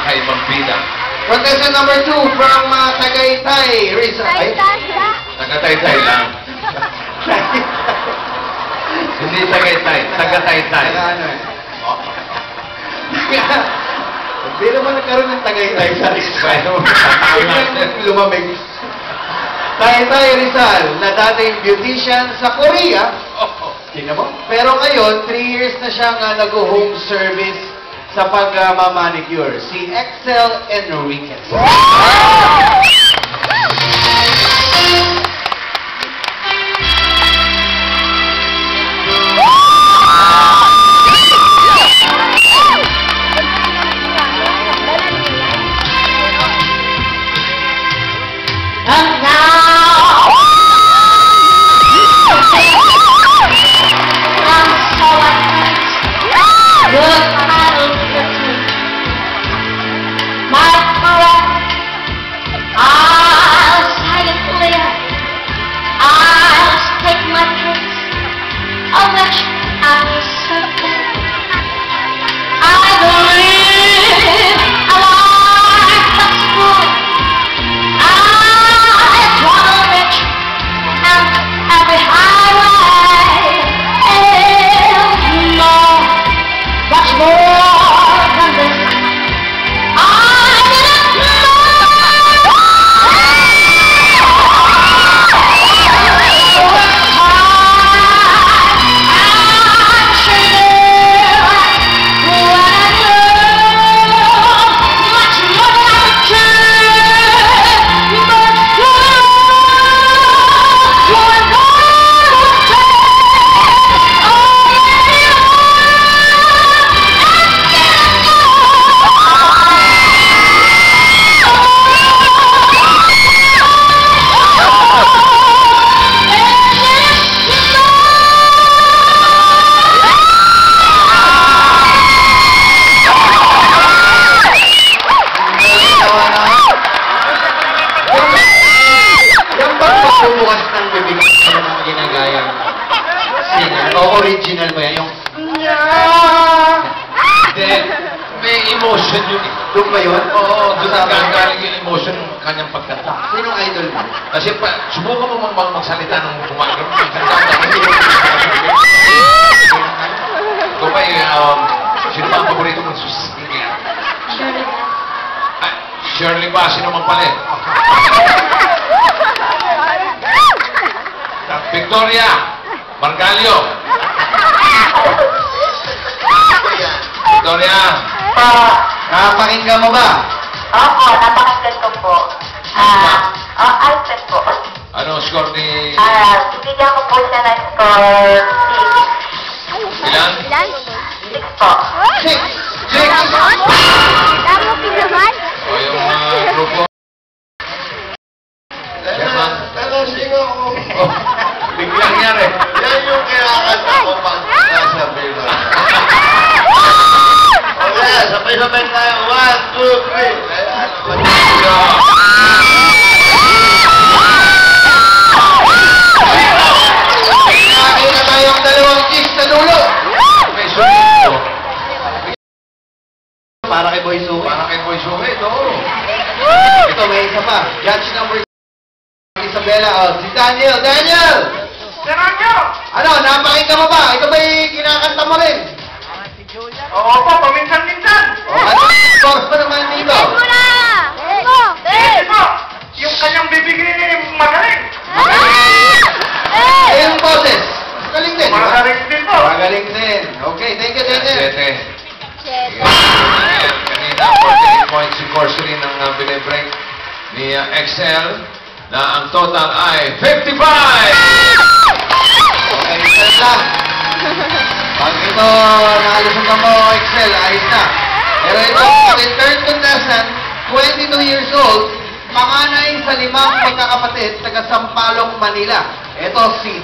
kakaibang bida. Contestant number 2 from Tagaytay, Rizal. Taga-Taytay lang. Hindi Tagaytay, taga-Taytay. Ano eh? Hindi naman nagkaroon ng Tagaytay sa Rizal. Lumamig. Tagaytay, Rizal, na dating beautician sa Korea. Tingnan mo. Pero ngayon, 3 years na siyang nag-home service sa pag-manicure. Si Excel Enriquez. And now, I'm so at good title fits me. My breath, I'll say it clear. I'll take my case, of which I'm certain. I believe a life that's good. Every highway is more, much more than this. I didn't know. I'm sure when I knew much more than I could care, but bukas ng bibig sa mga ginagayang singer. O original mo yan, yung... Hindi, may emotion yun. Doon ba yun? Oo, doon nagagaling yung emotion ng kanyang pagkanta. Sinong idol mo? Kasi subukan mo magsalita ng gumagano. Ikaw ba, sino ba ang paborito mong singer? Shirley ba? Sino mang pala? Victoria Margalio. Victoria. Napakinggan mo ba? Opo, napakinggan ko po. Alfred po. Anong score ni... Bigyan ko po siya ng score 6. Ilan? 6 po. 6! Damo pinaman? O yung grupo. Chairman. Nalasingo ako. Biglang nangyari. Yan yung kinakanta ko pag nasa bilo. Okay, sabay-sabay tayo. 1, 2, 3. Nakakita tayong dalawang kiss sa dulo. May sulit. Para kay Boy Suki. Para kay Boy Suki, ito. Ito, may isa pa. Judge number Isabela. Si Daniel. Daniel! Sergio! Ano, napakinggan mo ba? Ito ba'y kinakanta mo rin? Oo po, paminsan-minsan. Ano score mo naman dito? Mo na! Yes po! Yung kanyang bibigay magaling. Yung boses. Magaling din. Magaling din po. Magaling din. Okay, thank you, Daniel. 7. Kanina, 48 points si Corsory ng binibreak ni Excel na ang total ay 55! Okay, Excel lang. Pag ito, nakalusugan mo, Excel, ayos na. Pero ito, the third contestant, 22 years old, panganay sa 5 magkakapatid, taga Sampaloc, Manila. Ito si